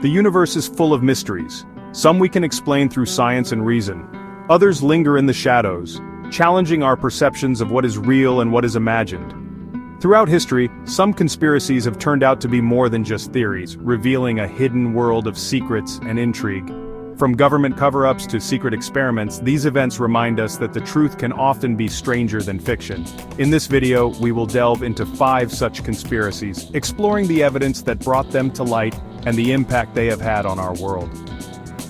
The universe is full of mysteries. Some we can explain through science and reason. Others linger in the shadows, challenging our perceptions of what is real and what is imagined. Throughout history, some conspiracies have turned out to be more than just theories, revealing a hidden world of secrets and intrigue. From government cover-ups to secret experiments, these events remind us that the truth can often be stranger than fiction. In this video, we will delve into 5 such conspiracies, exploring the evidence that brought them to light and the impact they have had on our world.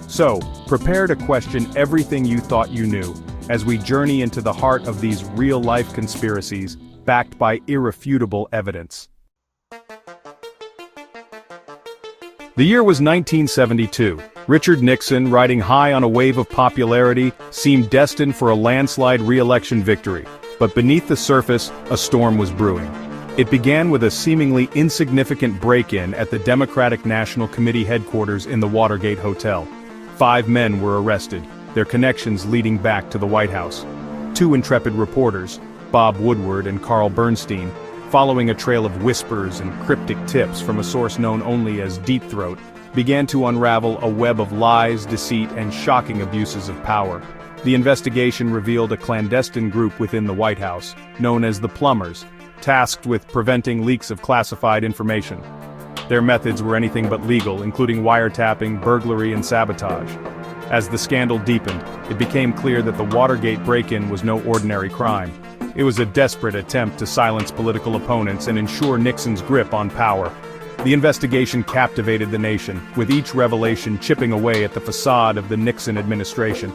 So, prepare to question everything you thought you knew, as we journey into the heart of these real-life conspiracies, backed by irrefutable evidence. The year was 1972. Richard Nixon, riding high on a wave of popularity, seemed destined for a landslide re-election victory. But beneath the surface, a storm was brewing. It began with a seemingly insignificant break-in at the Democratic National Committee headquarters in the Watergate Hotel. 5 men were arrested, their connections leading back to the White House. 2 intrepid reporters, Bob Woodward and Carl Bernstein, following a trail of whispers and cryptic tips from a source known only as Deep Throat, began to unravel a web of lies, deceit, and shocking abuses of power. The investigation revealed a clandestine group within the White House, known as the Plumbers, tasked with preventing leaks of classified information. Their methods were anything but legal, including wiretapping, burglary, and sabotage. As the scandal deepened, it became clear that the Watergate break-in was no ordinary crime. It was a desperate attempt to silence political opponents and ensure Nixon's grip on power. The investigation captivated the nation, with each revelation chipping away at the facade of the Nixon administration.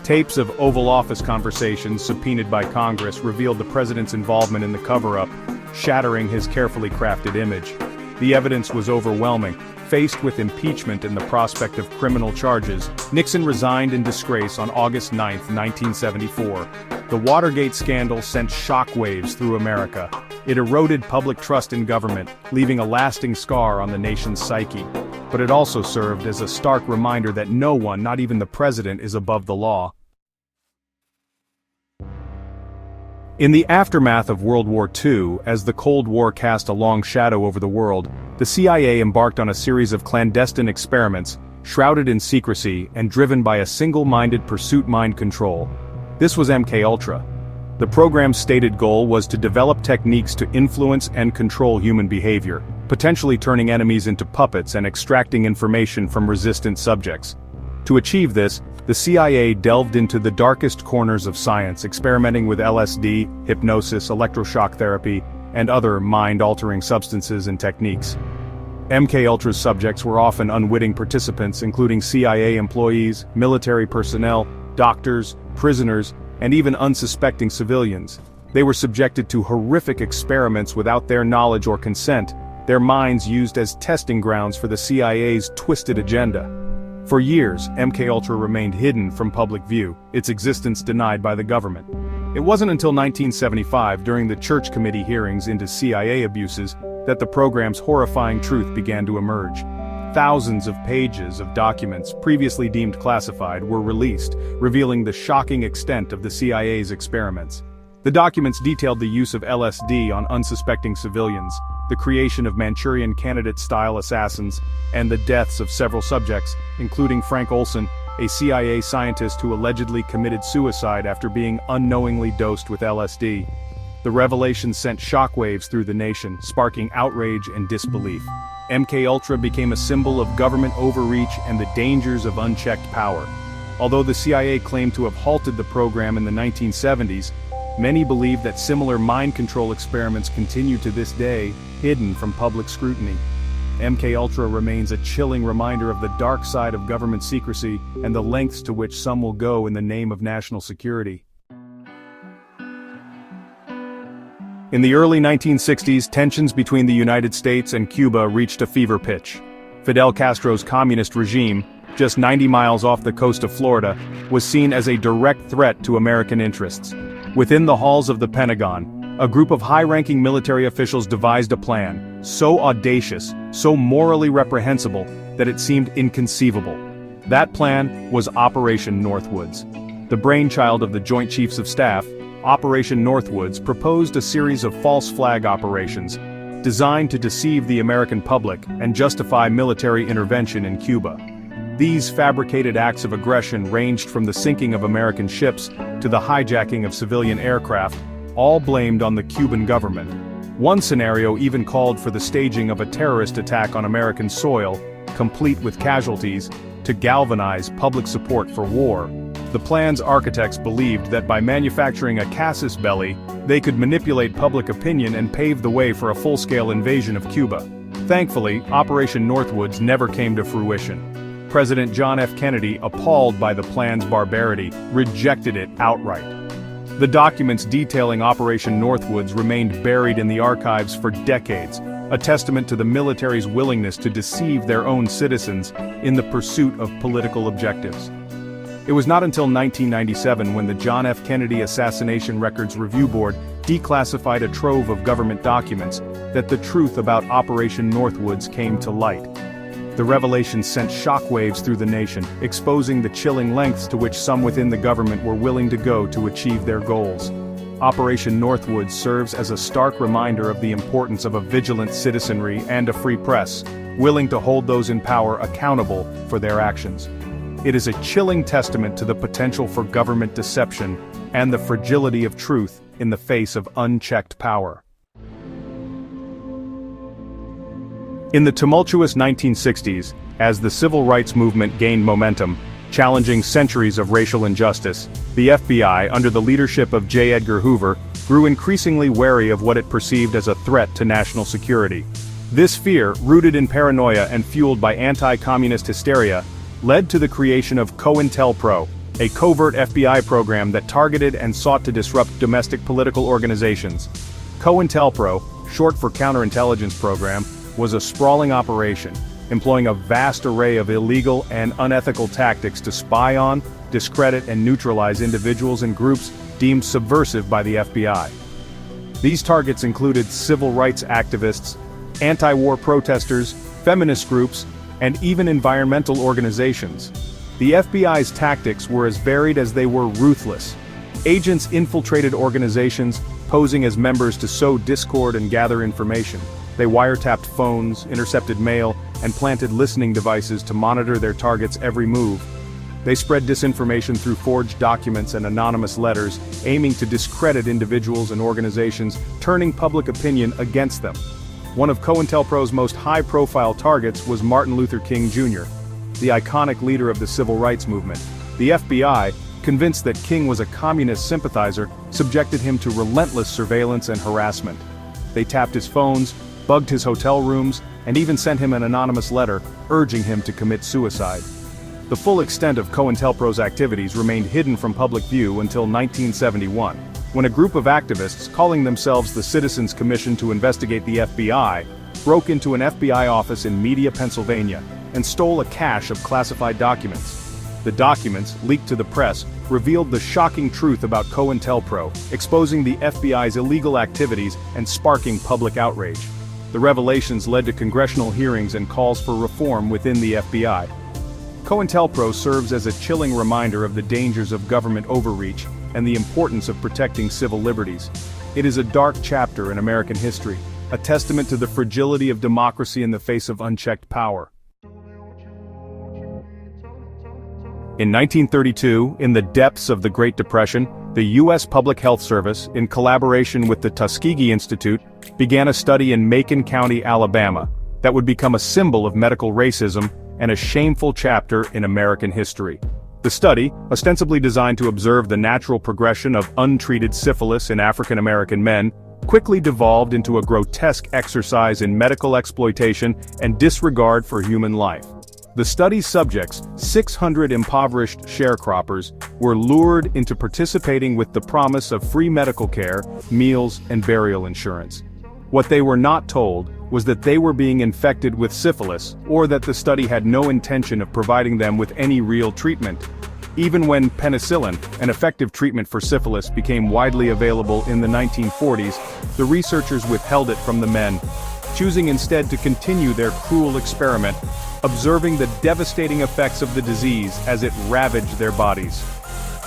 Tapes of Oval Office conversations subpoenaed by Congress revealed the president's involvement in the cover-up, shattering his carefully crafted image. The evidence was overwhelming. Faced with impeachment and the prospect of criminal charges, Nixon resigned in disgrace on August 9, 1974. The Watergate scandal sent shockwaves through America. It eroded public trust in government, leaving a lasting scar on the nation's psyche. But it also served as a stark reminder that no one, not even the president, is above the law. In the aftermath of World War II, as the Cold War cast a long shadow over the world, the CIA embarked on a series of clandestine experiments, shrouded in secrecy and driven by a single-minded pursuit: mind control. This was MKUltra. The program's stated goal was to develop techniques to influence and control human behavior, potentially turning enemies into puppets and extracting information from resistant subjects. To achieve this, the CIA delved into the darkest corners of science, experimenting with LSD, hypnosis, electroshock therapy, and other mind-altering substances and techniques. MKUltra's subjects were often unwitting participants, including CIA employees, military personnel, doctors, prisoners, and even unsuspecting civilians. They were subjected to horrific experiments without their knowledge or consent, their minds used as testing grounds for the CIA's twisted agenda. For years, MKUltra remained hidden from public view, its existence denied by the government. It wasn't until 1975, during the Church Committee hearings into CIA abuses, that the program's horrifying truth began to emerge. Thousands of pages of documents previously deemed classified were released, revealing the shocking extent of the CIA's experiments. The documents detailed the use of LSD on unsuspecting civilians, the creation of Manchurian Candidate-style assassins, and the deaths of several subjects, including Frank Olson, a CIA scientist who allegedly committed suicide after being unknowingly dosed with LSD. The revelation sent shockwaves through the nation, sparking outrage and disbelief. MKUltra became a symbol of government overreach and the dangers of unchecked power. Although the CIA claimed to have halted the program in the 1970s, many believe that similar mind control experiments continue to this day, hidden from public scrutiny. MKUltra remains a chilling reminder of the dark side of government secrecy and the lengths to which some will go in the name of national security. In the early 1960s, tensions between the United States and Cuba reached a fever pitch. Fidel Castro's communist regime, just 90 miles off the coast of Florida, was seen as a direct threat to American interests. Within the halls of the Pentagon, a group of high-ranking military officials devised a plan, so audacious, so morally reprehensible, that it seemed inconceivable. That plan was Operation Northwoods. The brainchild of the Joint Chiefs of Staff, Operation Northwoods proposed a series of false flag operations, designed to deceive the American public and justify military intervention in Cuba. These fabricated acts of aggression ranged from the sinking of American ships to the hijacking of civilian aircraft, all blamed on the Cuban government. One scenario even called for the staging of a terrorist attack on American soil, complete with casualties, to galvanize public support for war. The plan's architects believed that by manufacturing a casus belli, they could manipulate public opinion and pave the way for a full-scale invasion of Cuba. Thankfully, Operation Northwoods never came to fruition. President John F. Kennedy, appalled by the plan's barbarity, rejected it outright. The documents detailing Operation Northwoods remained buried in the archives for decades, a testament to the military's willingness to deceive their own citizens in the pursuit of political objectives. It was not until 1997 when the John F. Kennedy Assassination Records Review Board declassified a trove of government documents that the truth about Operation Northwoods came to light. The revelation sent shockwaves through the nation, exposing the chilling lengths to which some within the government were willing to go to achieve their goals. Operation Northwoods serves as a stark reminder of the importance of a vigilant citizenry and a free press, willing to hold those in power accountable for their actions. It is a chilling testament to the potential for government deception and the fragility of truth in the face of unchecked power. In the tumultuous 1960s, as the civil rights movement gained momentum, challenging centuries of racial injustice, the FBI, under the leadership of J. Edgar Hoover, grew increasingly wary of what it perceived as a threat to national security. This fear, rooted in paranoia and fueled by anti-communist hysteria, led to the creation of COINTELPRO, a covert FBI program that targeted and sought to disrupt domestic political organizations. COINTELPRO, short for Counterintelligence Program, was a sprawling operation, employing a vast array of illegal and unethical tactics to spy on, discredit and neutralize individuals and groups deemed subversive by the FBI. These targets included civil rights activists, anti-war protesters, feminist groups, and even environmental organizations. The FBI's tactics were as varied as they were ruthless. Agents infiltrated organizations, posing as members to sow discord and gather information. They wiretapped phones, intercepted mail, and planted listening devices to monitor their targets' every move. They spread disinformation through forged documents and anonymous letters, aiming to discredit individuals and organizations, turning public opinion against them. One of COINTELPRO's most high-profile targets was Martin Luther King Jr., the iconic leader of the civil rights movement. The FBI, convinced that King was a communist sympathizer, subjected him to relentless surveillance and harassment. They tapped his phones, bugged his hotel rooms, and even sent him an anonymous letter urging him to commit suicide. The full extent of COINTELPRO's activities remained hidden from public view until 1971, when a group of activists calling themselves the Citizens Commission to Investigate the FBI broke into an FBI office in Media, Pennsylvania, and stole a cache of classified documents. The documents, leaked to the press, revealed the shocking truth about COINTELPRO, exposing the FBI's illegal activities and sparking public outrage. The revelations led to congressional hearings and calls for reform within the FBI. COINTELPRO serves as a chilling reminder of the dangers of government overreach and the importance of protecting civil liberties. It is a dark chapter in American history, a testament to the fragility of democracy in the face of unchecked power. In 1932, in the depths of the Great Depression, the U.S. Public Health Service, in collaboration with the Tuskegee Institute, began a study in Macon County, Alabama, that would become a symbol of medical racism and a shameful chapter in American history. The study, ostensibly designed to observe the natural progression of untreated syphilis in African American men, quickly devolved into a grotesque exercise in medical exploitation and disregard for human life. The study's subjects, 600 impoverished sharecroppers, were lured into participating with the promise of free medical care, meals, and burial insurance. What they were not told was that they were being infected with syphilis, or that the study had no intention of providing them with any real treatment. Even when penicillin, an effective treatment for syphilis, became widely available in the 1940s, the researchers withheld it from the men, choosing instead to continue their cruel experiment, observing the devastating effects of the disease as it ravaged their bodies.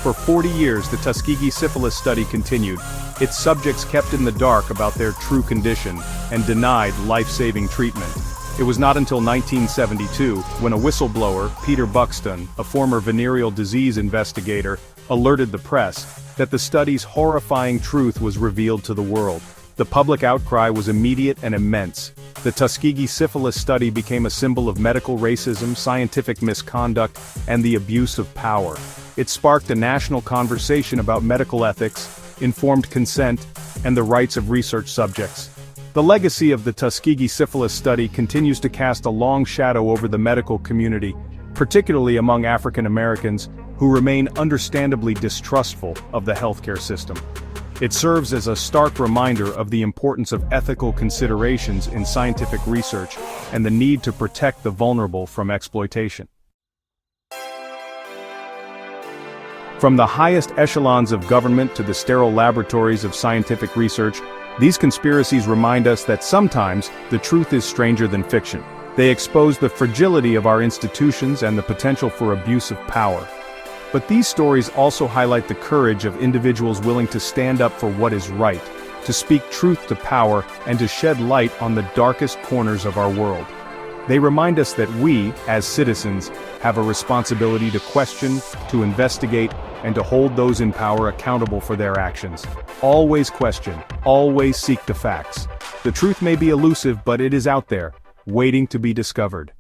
For 40 years the Tuskegee syphilis study continued, its subjects kept in the dark about their true condition, and denied life-saving treatment. It was not until 1972, when a whistleblower, Peter Buxton, a former venereal disease investigator, alerted the press, that the study's horrifying truth was revealed to the world. The public outcry was immediate and immense. The Tuskegee syphilis study became a symbol of medical racism, scientific misconduct, and the abuse of power. It sparked a national conversation about medical ethics, informed consent, and the rights of research subjects. The legacy of the Tuskegee syphilis study continues to cast a long shadow over the medical community, particularly among African Americans, who remain understandably distrustful of the healthcare system. It serves as a stark reminder of the importance of ethical considerations in scientific research and the need to protect the vulnerable from exploitation. From the highest echelons of government to the sterile laboratories of scientific research, these conspiracies remind us that sometimes the truth is stranger than fiction. They expose the fragility of our institutions and the potential for abuse of power. But these stories also highlight the courage of individuals willing to stand up for what is right, to speak truth to power, and to shed light on the darkest corners of our world. They remind us that we, as citizens, have a responsibility to question, to investigate, and to hold those in power accountable for their actions. Always question, always seek the facts. The truth may be elusive, but it is out there, waiting to be discovered.